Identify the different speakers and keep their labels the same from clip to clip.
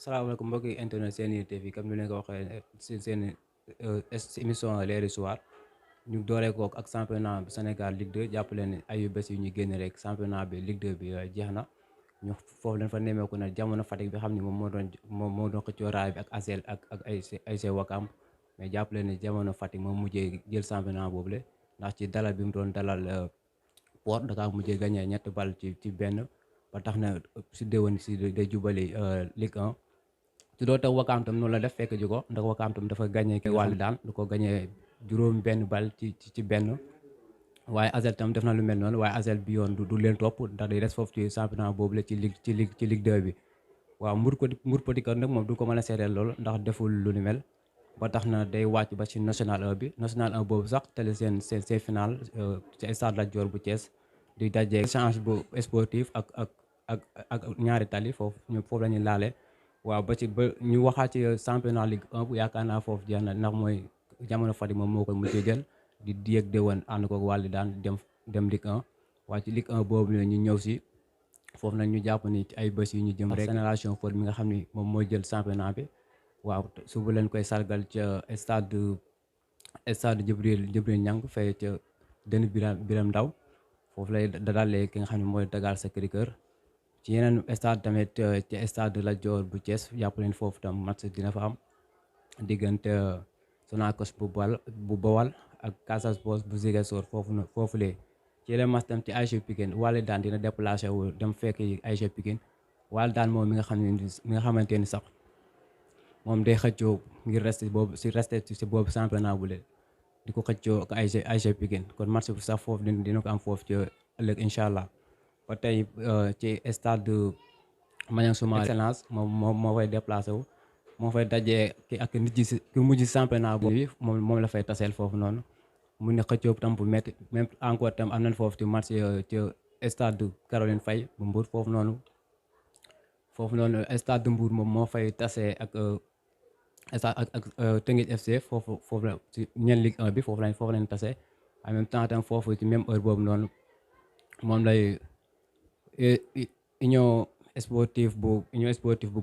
Speaker 1: salaamaaleykum mbokki internet seen i TV comme ni leen ko waxee seen émission Leer soir ñu dooree ko ak championnat Sénégal Ligue 2 jàpp leen ayu bés yu ñu génn rek championnat bi Ligue 2 bi jeex na ñu foofu leen fa nemmeeku na jamono Fatick bi xam ni moom moo doon xëccoo raay bi ak ASEL ak ASC Wakam mais jàpp leen ni jamono Fatick moom mujjee jël championnat boobu le ndax ci dalal bi mu doon dalal Port Dakar mujjee gagné ñetti bal ci benn ba tax na si déwén si day jubali Ligue 1 ci doo tax Wakaam tam noonu la def fekk ji ko ndax Wakaam tam dafa gagné ki wàllu daan du ko gagné juróom benn bal ci benn waaye ASEL tam def na lu mel noonu waaye ASEL bi yoon du leen topp ndax day des foofu ci championnat boobu la ci Ligue 2 bi waaw Mbour Petite Côte nag moom du ko mën a seedeel loolu ndax deful lu ni mel ba tax na day wàcc ba ci national 1 bi national 1 boobu sax tele seen final ci stade Lat Dior bu Thiès di dajee échange bu sportif ak ñaari tali foofu la ñuy laale waaw ba ñu waxaat ci championnat Ligue 1 bu yaakaar naa foofu jeex na ndax mooy jamono Fatick moom moo koy mujjee jël di yëg déwén ànd ko wàlli daan dem Ligue 1 waaye ci Ligue 1 boobu ñu ñëw si foofu nag ñu jàpp ni ci ay bés yu ñu jëm rek génération foot mi nga xam ni moom mooy jël championnat bi waaw suba leen koy sargal ca stade Jibril Niang fay ca den Biram Ndaw foofu lay dalee ki nga xam ne mooy Dakar Sacré-Cœur ci yeneen stade tamit ci stade Lat Dior bu Thiès jàpp leen foofu tam match dina fa am diggante Sonacos bu Bawal ak Casa Sport bu Ziguinchor foofu lee ci yeneen match tam ci ASC Pikine Wally Daan dina déplacé wu dem fekk ASC Pikine Wally Daan moom mi nga xamante ni sax moom day xëccoo ngir resté si boobu championnat bu lee di ko xëccoo ak ASC Pikine kon match bu sax foofu dina ko am foofu ci ëllëg incha allah ba tey ci stade Maniang Soumaré excellence moom moo fay déplacé wu moo fay dajee ak nit ji ki mujj championnat boobu moom la fay taseel foofu noonu mu ne xëccoo tam bu métti même encore tam am nañ foofu ci match ci stade Caroline Faye bu Mbour foofu noonu stade de Mbour moom moo fay tasee ak Teungueth FC foofu la ci ñeen Ligue 1 bi foofu lañ tasee en même temps tam foofu ci même heure boobu noonu moom lay union sportive bu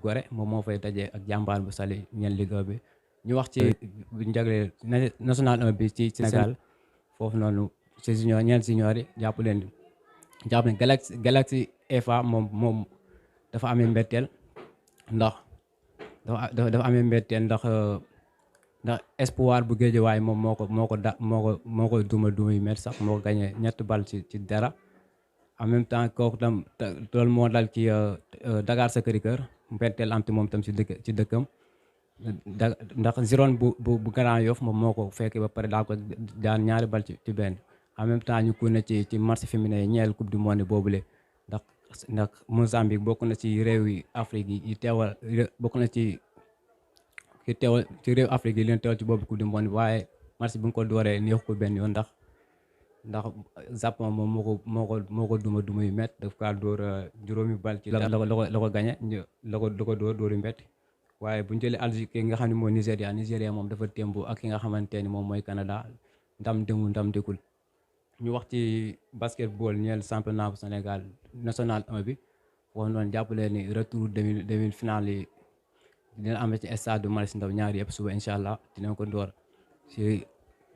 Speaker 1: Gorée moom moo fay dajee ak jàmbaar bu Saly ñeen Ligue 1 bi ñu wax ci njagle national 1 bi ci Sénégal foofu noonu ci ñeen junior yi jàpp leen Galaxy FA moom dafa amee mbetteel ndax dafa amee mbetteel ndax espoir bu Guédiawaye moom moo ko duma yu métti sax moo ko gagné ñetti bal ci dara en même temps kooku tam loolu moo dal ci Dakar Sacré-Cœur mbetteel am ci moom tam ci dëkkam ndax Girone bu Grand Yoff moom moo ko fekkee ba pare daa ko daan ñaari bal ci benn en même temps ñu ko ne ci match féminin ñeel coupe du monde boobule ndax Mozambique bokk na ci réew yi Afrique yi teewal bokk na ci réew Afrique yi leen teewal ci boobu coupe du monde waaye match bi nga ko dooree neexu ko benn yoon ndax Japon moom moo ko duma yu métti daf kaa dóor juróomi bal ci la ko gañe la ko dóor yu métti waaye bu ñu jëlee Algérie ki nga xam ne mooy Nigéria moom dafa témbu ak ki nga xamante ni moom mooy Canada ndam demul ndam dikul ñu wax ci basketball ñeel championnat bu Sénégal national 1 bi foofu noonu jàppale ni retour demi finale yi dina am ci stade du Marius Ndao ñaari yëpp suba incha allah dinañ ko door ci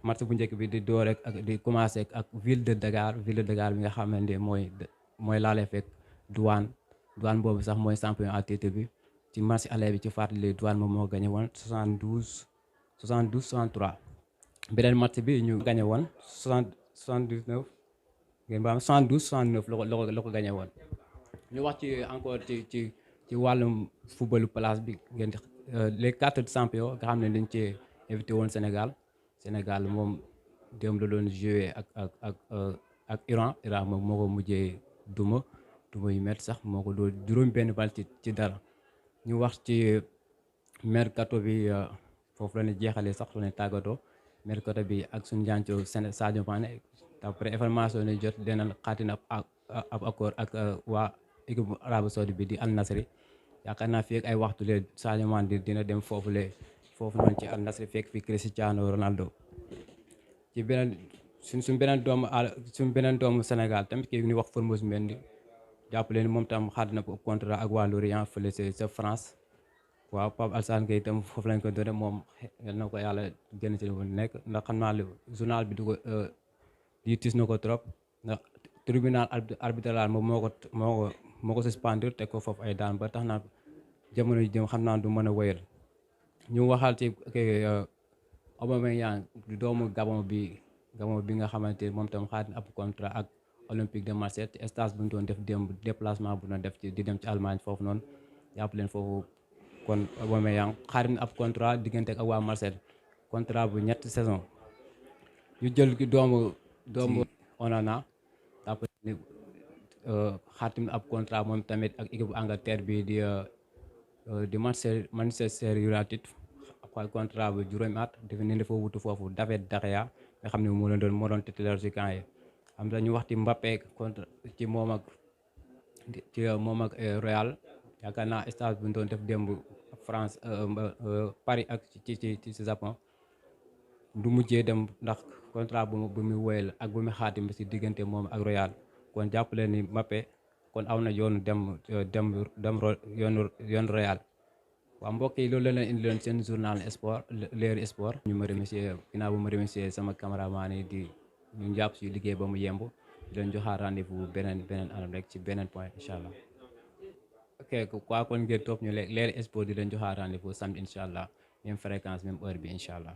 Speaker 1: match bu njëkk bi di door rek ak di commencé ak ville de Dakar bi nga xamante mooy laale fekk douane boobu sax mooy champion à titre bi ci match aller bi ci fàttali douane moom moo gagné woon 72-63 beneen match bi ñu gagné woon 79 ngeen ba am 72-69 la ko gagné woon ñu wax ci encore ci wàllum footballu place bi ngeen di les 4 champions nga xam ne dañ ci invité woon Sénégal moom démb la doon joué ak Iran moom moo ko mujjee duma yu métti sax moo ko doon juróom benn bal ci dara ñu wax ci mercato bi foofu la ñu jeexalee sax la ñu tàggatoo mercato bi ak suñu jàncoo Sadio Mané après information yi jot dina xaatina ab accord ak waa équipe Arabie Saoudite bi di Al Nassr yaakaar naa fii ak ay waxtu lee Sadio Mané dina dem foofu noonu ci Al Nassr fekk fi Cristiano Ronaldo ci beneen suñ beneen doomu Sénégal tamit kii ñu wax Formose Mendy jàpp leen moom tam xaat na ko contrat ak waa Lorient fële sa France waaw Pape Alassane Gueye itam foofu lañ ko doone moom yal na ko yàlla génn ci li mu nekk ndax xam naa li journal bi du ko lii tis na ko trop ndax tribunal arbitral moom moo ko suspendre te ko foofu ay daan ba tax na jamono ji jëm xam naa du mën a wéyal ñu waxal ci Aubameyang doomu Gabon bi nga xamante moom tam xaar na ab contrat ak Olympique de Marseille ci stage bu ñu doon def démb déplacement bu doon def di dem ci Allemagne foofu noonu jàpp leen foofu kon Aubameyang xaar na ab contrat diggante ak waa Marseille contrat bu ñetti saison ñu jël ki doomu Onana jàpp ni xaatim ab contrat moom tamit ak équipe bu Angleterre bi di Manchester United ak contrat bu juróomi at dafa ne dafa wutu foofu David De Gea nga xam ne moo doon titulaire ci camp yi xam nga ñu wax ci Mbappé contre ci moom ak Real yaakaar naa stage bu ñu doon def démb France Paris ak ci Japon du mujjee dem ndax contrat bu muy woyal ak bu muy xaatim ci diggante moom ak Real kon jàppale ni Mbappé kon aw na yoonu dem yoonu Real. waaw mbokk yi loolu la leen indi leen seen journal sport Leer sport. ñu ma remercier ginnaaw bu ma remercier sama cameraman yi di ñu jàpp si liggéey ba mu yemb di leen joxaat rendez-vous beneen anam rek ci beneen point incha allah. ok quoi kon ngeen topp ñu Leer sport di leen joxaat rendez-vous samedi incha allah même fréquence même heure bi incha allah.